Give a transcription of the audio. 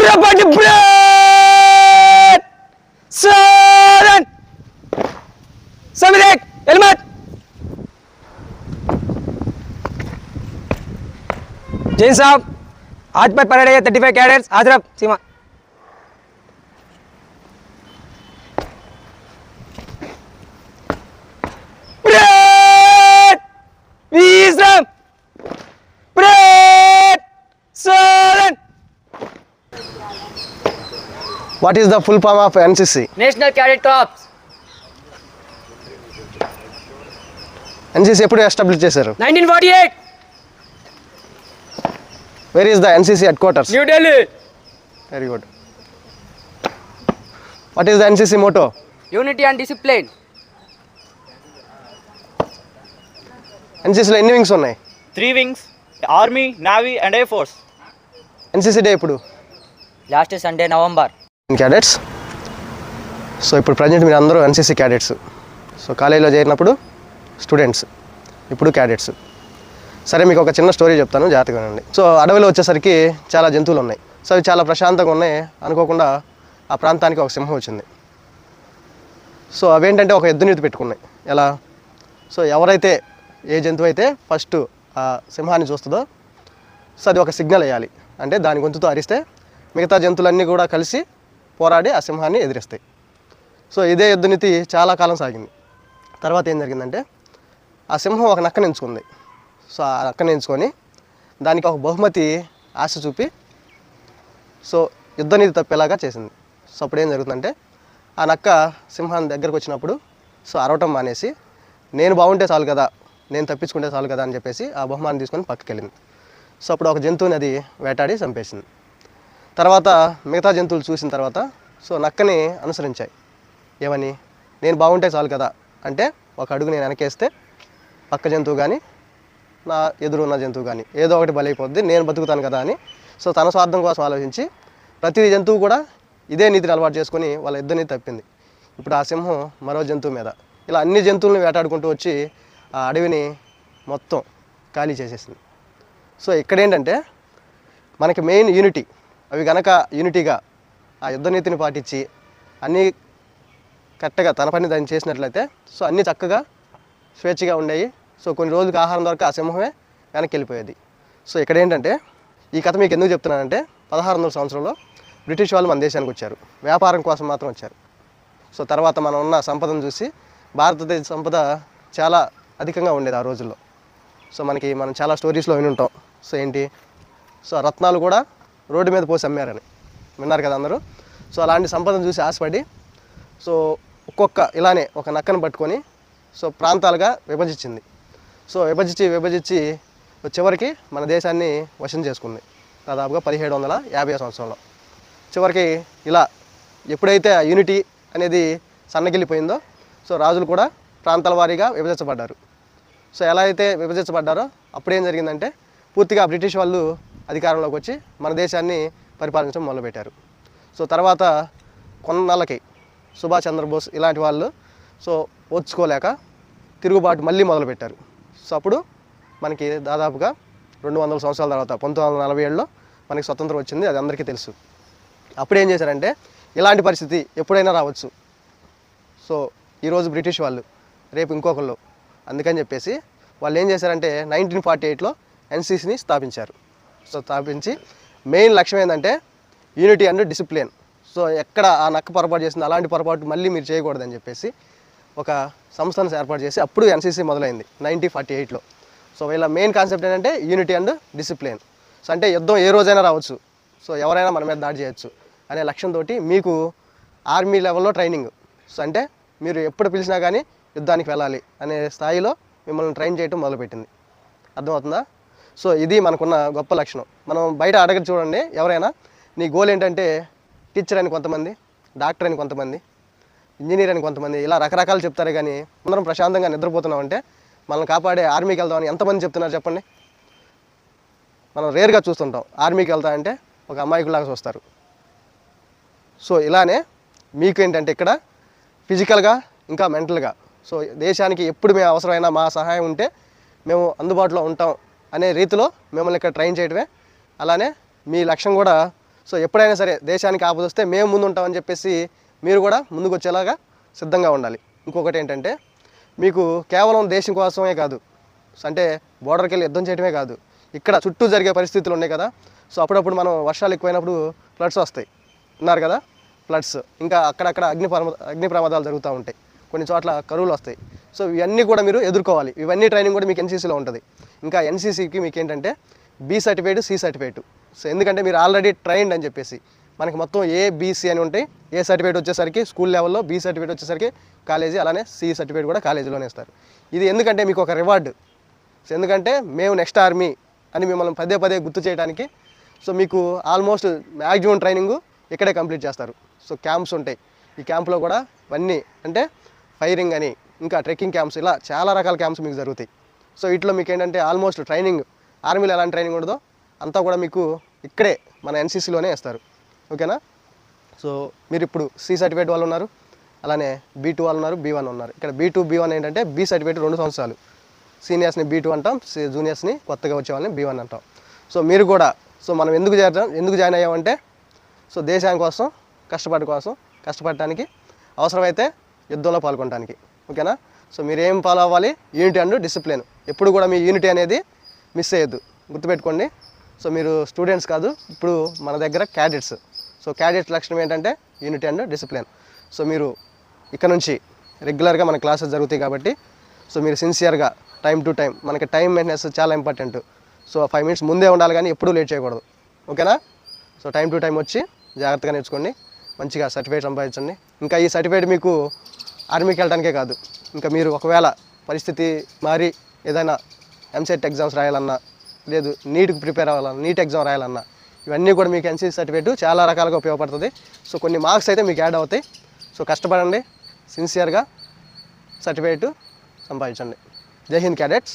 Rapid break! Silent! Samidek, helmet! Jain साहब, आज पर परेड है 35 कैडेट्स, हाजिर सीमा. Break! Wisdom! Break! Silent! What is the full form of NCC? National Cadet Corps. NCC ఎప్పుడు establish చేశారు? 1948. Where is the NCC headquarters? New Delhi. Very good. What is the NCC motto? Unity and discipline. NCC లో ఎన్ని wings ఉన్నాయి? 3 wings, Army, Navy and Air Force. NCC day ఎప్పుడు? Last Sunday, November. Cadets. So ఇప్పుడు present మీరు అందరూ NCC cadets. So కాలేజీలో చేరినప్పుడు students, ఇప్పుడు క్యాడెట్స్. సరే, మీకు ఒక చిన్న స్టోరీ చెప్తాను, జాగ్రత్తగా వినండి. సో అడవిలో వచ్చేసరికి చాలా జంతువులు ఉన్నాయి. సో అవి చాలా ప్రశాంతంగా ఉన్నాయి. అనుకోకుండా ఆ ప్రాంతానికి ఒక సింహం వచ్చింది. సో అవేంటంటే ఒక ఎద్దునీతి పెట్టుకున్నాయి. ఎలా? సో ఎవరైతే ఏ జంతువు అయితే ఫస్ట్ ఆ సింహాన్ని చూస్తుందో సో అది ఒక సిగ్నల్ వేయాలి. అంటే దాని గొంతుతో అరిస్తే మిగతా జంతువులన్నీ కూడా కలిసి పోరాడి ఆ సింహాన్ని ఎదిరిస్తాయి. సో ఇదే ఎద్దునీతి చాలా కాలం సాగింది. తర్వాత ఏం జరిగిందంటే ఆ సింహం ఒక నక్కని ఎంచుకుంది. సో ఆ నక్కని ఎంచుకొని దానికి ఒక బహుమతి ఆశ చూపి సో యుద్ధనీతి తప్పేలాగా చేసింది. సో అప్పుడు ఏం జరుగుతుందంటే ఆ నక్క సింహాన్ని దగ్గరకు వచ్చినప్పుడు సో అరవటం మానేసి నేను బాగుంటే చాలు కదా, నేను తప్పించుకుంటే చాలు కదా అని చెప్పేసి ఆ బహుమాన్ని తీసుకొని పక్కకి వెళ్ళింది. సో అప్పుడు ఒక జంతువుని అది వేటాడి చంపేసింది. తర్వాత మిగతా జంతువులు చూసిన తర్వాత సో నక్కని అనుసరించాయి. ఏమని? నేను బాగుంటే చాలు కదా అంటే ఒక అడుగు నేను వెనకేస్తే పక్క జంతువు కానీ నా ఎదురు ఉన్న జంతువు కానీ ఏదో ఒకటి బలైపోద్ది, నేను బతుకుతాను కదా అని. సో తన స్వార్థం కోసం ఆలోచించి ప్రతి జంతువు కూడా ఇదే నీతిని అలవాటు చేసుకొని వాళ్ళ ఇద్దరిని తప్పింది. ఇప్పుడు ఆ సింహం మరో జంతువు మీద ఇలా అన్ని జంతువులను వేటాడుకుంటూ వచ్చి ఆ అడవిని మొత్తం ఖాళీ చేసేసింది. సో ఇక్కడేంటంటే మనకి మెయిన్ యూనిటీ. అవి కనుక యూనిటీగా ఆ యుద్ధనీతిని పాటించి అన్నీ కరెక్ట్గా తన పని దాన్ని చేసినట్లయితే సో అన్నీ చక్కగా స్వేచ్ఛగా ఉండేవి. సో కొన్ని రోజులకు ఆహారం దొరక ఆ సింహమే వెనక్కి వెళ్ళిపోయేది. సో ఇక్కడ ఏంటంటే ఈ కథ మీకు ఎందుకు చెప్తున్నానంటే 1600 సంవత్సరంలో బ్రిటిష్ వాళ్ళు మన దేశానికి వచ్చారు, వ్యాపారం కోసం మాత్రం వచ్చారు. సో తర్వాత మనం ఉన్న సంపదను చూసి భారతదేశ సంపద చాలా అధికంగా ఉండేది ఆ రోజుల్లో. సో మనం చాలా స్టోరీస్లో విని ఉంటాం. సో ఏంటి? సో రత్నాలు కూడా రోడ్డు మీద పోసి అమ్మారని విన్నారు కదా అందరూ. సో అలాంటి సంపదను చూసి ఆశపడి సో ఒక్కొక్క ఇలానే ఒక నక్కను పట్టుకొని సో ప్రాంతాలుగా విభజించింది. సో విభజించి చివరికి మన దేశాన్ని వశం చేసుకుంది దాదాపుగా 1750 సంవత్సరంలో. చివరికి ఇలా ఎప్పుడైతే ఆ యూనిటీ అనేది సన్నగిల్లిపోయిందో సో రాజులు కూడా ప్రాంతాల వారీగా విభజించబడ్డారు. సో ఎలా అయితే విభజించబడ్డారో అప్పుడేం జరిగిందంటే పూర్తిగా బ్రిటిష్ వాళ్ళు అధికారంలోకి వచ్చి మన దేశాన్ని పరిపాలించడం మొదలుపెట్టారు. సో తర్వాత కొన్నాళ్ళకి సుభాష్ చంద్రబోస్ ఇలాంటి వాళ్ళు సో ఓర్చుకోలేక తిరుగుబాటు మళ్ళీ మొదలుపెట్టారు. సో అప్పుడు మనకి దాదాపుగా 200 సంవత్సరాల తర్వాత 1947లో మనకి స్వతంత్రం వచ్చింది. అది అందరికీ తెలుసు. అప్పుడు ఏం చేశారంటే ఇలాంటి పరిస్థితి ఎప్పుడైనా రావచ్చు. సో ఈరోజు బ్రిటిష్ వాళ్ళు, రేపు ఇంకొకళ్ళు, అందుకని చెప్పేసి వాళ్ళు ఏం చేశారంటే 1948లో NCCని స్థాపించారు. సో స్థాపించి మెయిన్ లక్ష్యం ఏంటంటే యూనిటీ అండ్ డిసిప్లిన్. సో ఎక్కడ ఆ నక్క పొరపాటు చేసింది అలాంటి పొరపాటు మళ్ళీ మీరు చేయకూడదని చెప్పేసి ఒక సంస్థను ఏర్పాటు చేసి అప్పుడు NCC మొదలైంది 1948లో. సో వీళ్ళ మెయిన్ కాన్సెప్ట్ ఏంటంటే యూనిటీ అండ్ డిసిప్లిన్. సో అంటే యుద్ధం ఏ రోజైనా రావచ్చు, సో ఎవరైనా మన మీద దాడి చేయొచ్చు అనే లక్ష్యంతో మీకు ఆర్మీ లెవెల్లో ట్రైనింగ్. సో అంటే మీరు ఎప్పుడు పిలిచినా కానీ యుద్ధానికి వెళ్ళాలి అనే స్థాయిలో మిమ్మల్ని ట్రైన్ చేయడం మొదలుపెట్టింది. అర్థమవుతుందా? సో ఇది మనకున్న గొప్ప లక్షణం. మనం బయట అడగ చూడండి, ఎవరైనా నీ గోల్ ఏంటంటే టీచర్ అని కొంతమంది, డాక్టర్ అని కొంతమంది, ఇంజనీర్ అని కొంతమంది, ఇలా రకరకాలు చెప్తారే. కానీ అందరం ప్రశాంతంగా నిద్రపోతున్నామంటే మనల్ని కాపాడే ఆర్మీకి వెళ్దామని ఎంతమంది చెప్తున్నారు చెప్పండి? మనం రేర్గా చూస్తుంటాం. ఆర్మీకి వెళ్తా అంటే ఒక అమాయకులాగా చూస్తారు. సో ఇలానే మీకు ఏంటంటే ఇక్కడ ఫిజికల్గా ఇంకా మెంటల్గా సో దేశానికి ఎప్పుడు మేము అవసరమైనా మా సహాయం ఉంటే మేము అందుబాటులో ఉంటాం అనే రీతిలో మిమ్మల్ని ఇక్కడ ట్రైన్ చేయడమే. అలానే మీ లక్ష్యం కూడా సో ఎప్పుడైనా సరే దేశానికి ఆపద వస్తే మేము ముందు ఉంటామని చెప్పేసి మీరు కూడా ముందుకు వచ్చేలాగా సిద్ధంగా ఉండాలి. ఇంకొకటి ఏంటంటే మీకు కేవలం దేశం కోసమే కాదు, అంటే బోర్డర్కి వెళ్ళి యుద్ధం చేయడమే కాదు, ఇక్కడ చుట్టూ జరిగే పరిస్థితులు ఉన్నాయి కదా. సో అప్పుడప్పుడు మనం వర్షాలు ఎక్కువైనప్పుడు ఫ్లడ్స్ వస్తాయి, ఉన్నారు కదా ఫ్లడ్స్, ఇంకా అక్కడక్కడ అగ్ని ప్రమాదాలు జరుగుతూ ఉంటాయి, కొన్ని చోట్ల కరువులు వస్తాయి. సో ఇవన్నీ కూడా మీరు ఎదుర్కోవాలి. ఇవన్నీ ట్రైనింగ్ కూడా మీకు ఎన్సీసీలో ఉంటుంది. ఇంకా ఎన్సీసీకి మీకు ఏంటంటే B certificate, C certificate. So ఎందుకంటే మీరు ఆల్రెడీ ట్రైన్డ్ అని చెప్పేసి మనకి మొత్తం ఏబిసి అని ఉంటాయి. ఏ సర్టిఫికేట్ వచ్చేసరికి స్కూల్ లెవెల్లో, బి సర్టిఫికేట్ వచ్చేసరికి కాలేజీ, అలానే సి సర్టిఫికేట్ కూడా కాలేజీలోనే ఇస్తారు. ఇది ఎందుకంటే మీకు ఒక రివార్డు. సో ఎందుకంటే మేము నెక్స్ట్ ఆర్మీ అని మిమ్మల్ని పదే పదే గుర్తు చేయడానికి. సో మీకు ఆల్మోస్ట్ మ్యాక్సిమం ట్రైనింగ్ ఇక్కడే కంప్లీట్ చేస్తారు. సో క్యాంప్స్ ఉంటాయి. ఈ క్యాంప్లో కూడా ఇవన్నీ అంటే ఫైరింగ్ అని, ఇంకా ట్రెక్కింగ్ క్యాంప్స్, ఇలా చాలా రకాల క్యాంప్స్ మీకు జరుగుతాయి. సో వీటిలో మీకు ఏంటంటే ఆల్మోస్ట్ ట్రైనింగ్ ఆర్మీలో ఎలాంటి ట్రైనింగ్ ఉండదో అంతా కూడా మీకు ఇక్కడే మన ఎన్సీసీలోనే ఇస్తారు. ఓకేనా? సో మీరు ఇప్పుడు సి సర్టిఫికేట్ వాళ్ళు ఉన్నారు, అలానే B2 వాళ్ళు ఉన్నారు, B1 ఉన్నారు. ఇక్కడ B2, B1 ఏంటంటే బి సర్టిఫికేట్ 2 సంవత్సరాలు, సీనియర్స్ని B2 అంటాం, జూనియర్స్ని కొత్తగా వచ్చే వాళ్ళని B1 అంటాం. సో మీరు కూడా సో మనం ఎందుకు జాయిన్ అయ్యామంటే సో దేశం కోసం కష్టపడటానికి, అవసరమైతే యుద్ధంలో పాల్గొనడానికి. ఓకేనా? సో మీరు ఏం ఫాలో అవ్వాలి? Unity and discipline. ఎప్పుడు కూడా మీ యూనిటీ అనేది మిస్ అయ్యొద్దు, గుర్తుపెట్టుకోండి. సో మీరు స్టూడెంట్స్ కాదు, ఇప్పుడు మన దగ్గర క్యాడెట్స్. సో క్యాడెట్స్ లక్షణం ఏంటంటే యూనిటీ అండ్ డిసిప్లిన్. సో మీరు ఇక్కడ నుంచి రెగ్యులర్గా మన క్లాసెస్ జరుగుతాయి కాబట్టి సో మీరు సిన్సియర్గా టైం టు టైం, మనకి టైం మెయింటెనెన్స్ చాలా ఇంపార్టెంట్. సో 5 minutes ముందే ఉండాలి, కానీ ఎప్పుడూ లేట్ చేయకూడదు. ఓకేనా? సో టైం టు టైం వచ్చి జాగ్రత్తగా నేర్చుకోండి, మంచిగా సర్టిఫికేట్ సంపాదించండి. ఇంకా ఈ సర్టిఫికేట్ మీకు ఆర్మీకి వెళ్ళడానికే కాదు, ఇంకా మీరు ఒకవేళ పరిస్థితి మారి ఏదైనా ఎంసెట్ ఎగ్జామ్స్ రాయాలన్నా, లేదు నీట్కి ప్రిపేర్ అవ్వాలన్నా, నీట్ ఎగ్జామ్ రాయాలన్నా, ఇవన్నీ కూడా మీకు ఎన్సీసీ సర్టిఫికేట్ చాలా రకాలుగా ఉపయోగపడుతుంది. సో కొన్ని మార్క్స్ అయితే మీకు యాడ్ అవుతాయి. సో కష్టపడండి, సిన్సియర్గా సర్టిఫికేట్ సంపాదించండి. జై హింద్ క్యాడెట్స్.